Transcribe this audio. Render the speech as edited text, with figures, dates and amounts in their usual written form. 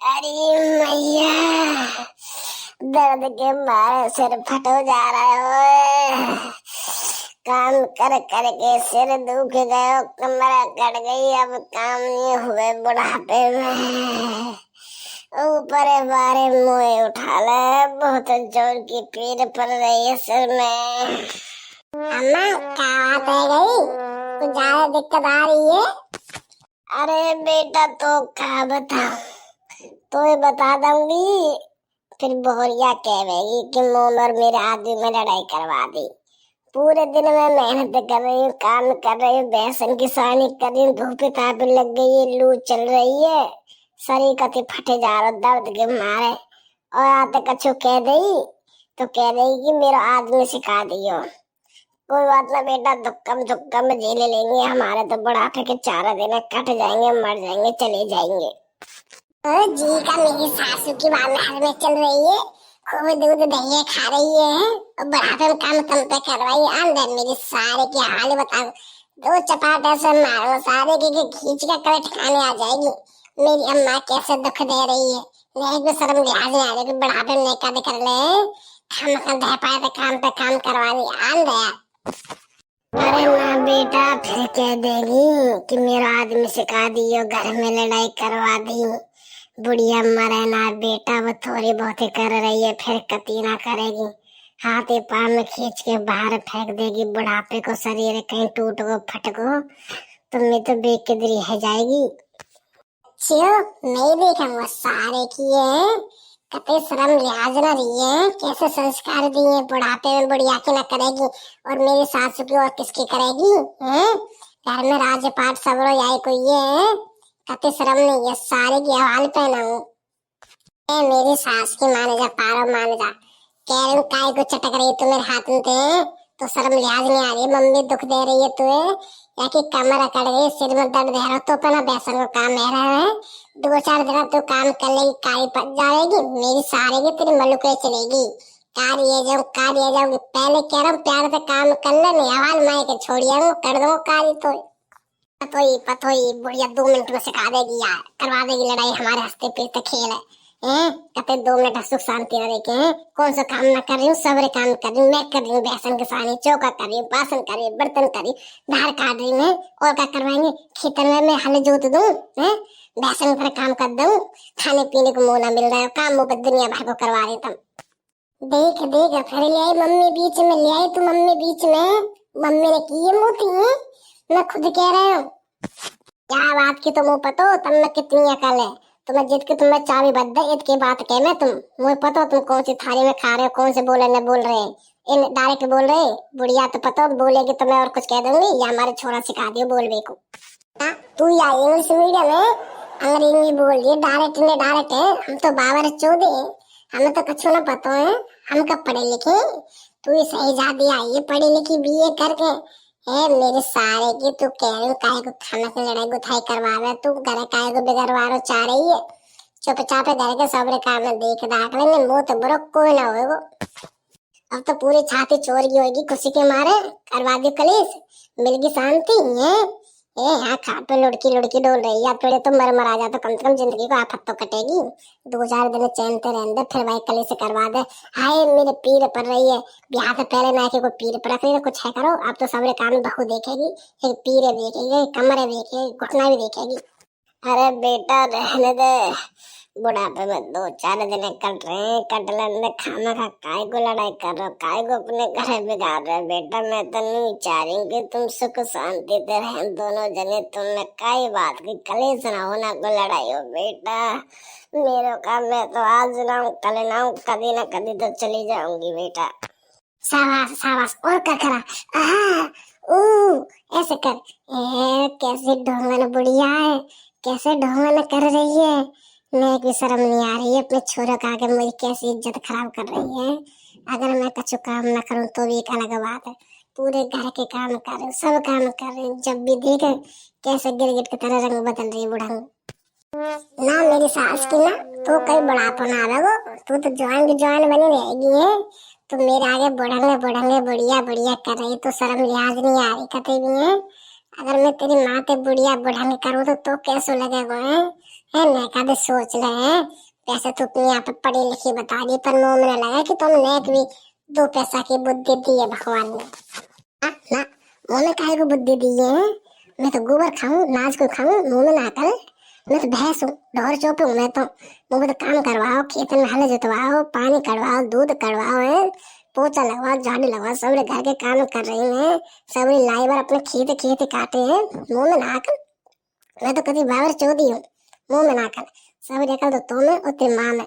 अरे मैया, दर्द के मारे सिर फटो जा रहा है। काम कर कर के सिर दुख गयो, कमर कट गई, अब काम नहीं हुए बुढ़ापे में। ऊपर बारे मुँह उठा ले, बहुत जोर की पीड़ पड़ रही है सिर में। अम्मा क्या बात है गई? कुछ ज्यादा दिक्कत आ रही है? अरे बेटा तो क्या बताऊं, तो ये बता दूंगी फिर बोरिया कहेगी कि मोम और मेरे आदमी में लड़ाई करवा दी। पूरे दिन में मेहनत कर रही हूँ, काम कर रही हूँ, बेसन की सानी कर रही हूँ, धूप ताप लग गई है, लू चल रही है, शरीर कति फटे जा रहा दर्द के मारे। और आते कछु कह दई तो कह देगी कि मेरा आदमी सिखा दियो। कोई बात ना बेटा, धुक्कम झेले लेंगे, हमारे तो बुढ़ापे के 4 दिन कट जाएंगे, मर जाएंगे, चले जाएंगे। जी का मेरी सासू की बात घर में चल रही है, खूब दूध दही खा रही है और बुढ़ापे में काम कम पे करवाई। अंदर मेरी सारे की हाल बताओ, 2 चपाटे से मारो सारे की खींच के कल ठिकाने आ जाएगी। मेरी अम्मा कैसे दुख दे रही है, मेरे को शर्म लिहाज नहीं आ रही कि बुढ़ापे में कद कर ले, हम दे पाए तो काम पे काम करवा दी। आंदया अरे माँ बेटा फिर कह देगी कि मेरा आदमी सिखा दियो, घर में लड़ाई करवा दी। बुढ़िया मरे ना बेटा, वो थोड़ी बहुत ही कर रही है, फिर कती ना करेगी, हाथे पाँव में खींच के बाहर फेंक देगी। बुढ़ापे को शरीर कहीं टूट गो फट गो तो मैं तो बेकदरी रह जाएगी। नहीं देखा सारे किए, कते शर्म लिहाज न रही है, कैसे संस्कार दिए, बुढ़ापे में बुढ़िया की न करेगी और मेरी सासू की और किसकी करेगी? घर में राजपाट सब रो आई कोई है, कते शर्म नहीं है, सारे की हवाल पे ना हूँ। मेरी सास की मान जा, पारो मान जा, कह रही हूँ काय को चटक रही तू मेरे हाथ में तो शर्म लिहाज नहीं आ रही। मम्मी दुख दे रही है तुझे, या कि कमर अकड़ गई, सिर में दर्द है तो अपना बेसन का काम है, 2-4 दिन तो काम कर लेगी, काई पड़ जाएगी, मेरी सारे की तेरी मलुके चलेगी। कार्य जाऊंगी, पहले कह रहा हूँ प्यार से काम कर ले, नहीं हवाल माए के छोड़िया कर दो कार्य। तो पतोई बुढ़िया 2 मिनट में सिखा देगी यार, करवा देगी लड़ाई, हमारे हंसते पे खेल है। कहते 2 मिनट सुख शांति रह के कौन सा काम ना कर रही हूँ, सबरे काम कर रही हूँ, मैं कर रही हूँ, बेसन के सानी चौका कर रही हूँ, बासन कर रही हूँ, बर्तन कर रही हूँ, धार काट रही हूँ, और क्या करवाएंगे? खेतन में मैं हल जोत दूं, बेसन पर काम कर दूं, खाने पीने को मुंह ना मिल रहा है, काम मुंह पर दुनिया भर को करवा रही तुम। देख फिर ले आई मम्मी बीच में, ले आई तू मम्मी बीच में, मम्मी ने की ये मोती है, मैं खुद कह रहा हूँ क्या बात की तुम पतो, तब मैं कितनी अकल है तुम्हें, जिद के तुम्हें चाबी बद इतनी बात कह मैं तुम मुझे पता तुम कौन सी थाली में खा रहे हो, कौन से बोले न बोल रहे, इन डायरेक्ट बोल रहे। बुढ़िया तो पता बोलेगी तो मैं और कुछ कह दूंगी, या हमारे छोरा सिखा दियो बोलने को। तू या इंग्लिश मीडियम है, अंग्रेजी बोल रही है, डायरेक्ट ने डायरेक्ट है, हम तो बाबर चौधे, हमें तो कुछ ना पता है, हम कब पढ़े लिखे, तू सही जादी आई है पढ़ी लिखी बीए करके है। मेरे सारे की तू कह रही काय को खाना से लड़ाई गुथाई करवा रहा, तू घर काय को बिगड़वा रहा चाह रही है, चुपचाप घर के सबरे काम में देख दाख लेंगे, मुंह तो बड़ो कोई ना होगा। अब तो पूरी छाती चोर की होगी खुशी के मारे, करवा दी कलेश, मिलगी शांति है। यहाँ खाट पे लुड़की डोल रही है, थोड़े तो मर आ जाता, कम से कम जिंदगी को आफत तो कटेगी, 2-4 दिन चैन से रहने दे, फिर भाई कलेश करवा दे। हाय मेरे पीर पड़ रही है, ब्याह से पहले ना कि कोई पीर पर रख रही है, कुछ है करो, अब तो सबरे काम बहू देखेगी, एक पीरे देखेगी, कमरे देखेगी, घुटना भी देखेगी। अरे बेटा रहने दे, बुढ़ापे में 2-4 दिन कट रहे, कट लेने खाना खा, काय को लड़ाई कर रहे हो, काय को अपने घर बिगाड़ रहे हो। बेटा मैं तो नहीं चाह रही कि तुम सुख शांति से रहें दोनों जने, तुमने काय बात की कलेश ना हो ना को लड़ाई हो। बेटा मेरे का मैं तो आज ना हूँ कल ना हूँ, कभी ना कभी तो चली जाऊंगी बेटा। शाबाश शाबाश, और क्या करा, ऐसे कर, कैसी ढोंगन बुढ़िया है, कैसे ढोंगन कर रही है, मैं भी शर्म नहीं आ रही है, अपने छोरे का आगे मेरी कैसी इज्जत खराब कर रही है। अगर मैं कुछ काम ना करूं तो भी एक अलग बात है, पूरे घर के काम कर रही हूँ, सब काम कर रही हूँ, जब भी देखे कैसे गिरगिट की तरह रंग बदल रही है बुढ़ंग। ना मेरी सास की ना तो कई बुढ़ापा ना आवेगो, तू तो जवान की जवान बनी रहेगी है, तो मेरे आगे बुढ़ंगे बुढ़िया कर रही तो शर्म लिहाज नहीं आ रही कते भी है। अगर मैं तेरी माँ ते बुढ़िया बुढ़ानी करूँ तो कैसे लगेगा है मैं कभी सोच ले है। वैसे तो अपने यहाँ पे पढ़ी लिखी बता दी पर मुंह में लगा कि तुमने एक भी दो पैसा की बुद्धि दी है भगवान ने। ना मुंह में काहे को बुद्धि दी है। मैं तो गोबर खाऊं नाच को खाऊं मुंह में ना कर। मैं तो भैंस हूँ ढोर चोप हूँ मैं तो। मुझे तो काम करवाओ खेत में हल जोतवाओ पानी कड़वाओ दूध कड़वाओ है पोछा लगवाओ झाड़ू लगवाओ सबरे घर के काम कर रही मैं। सबरे लाइवर अपने खेत खेत काटे हैं मुंह में ना कर। मैं तो कभी बावर चोदी हूँ मुंह में ना कर। सबरे कल तो तुम और तेरी माँ में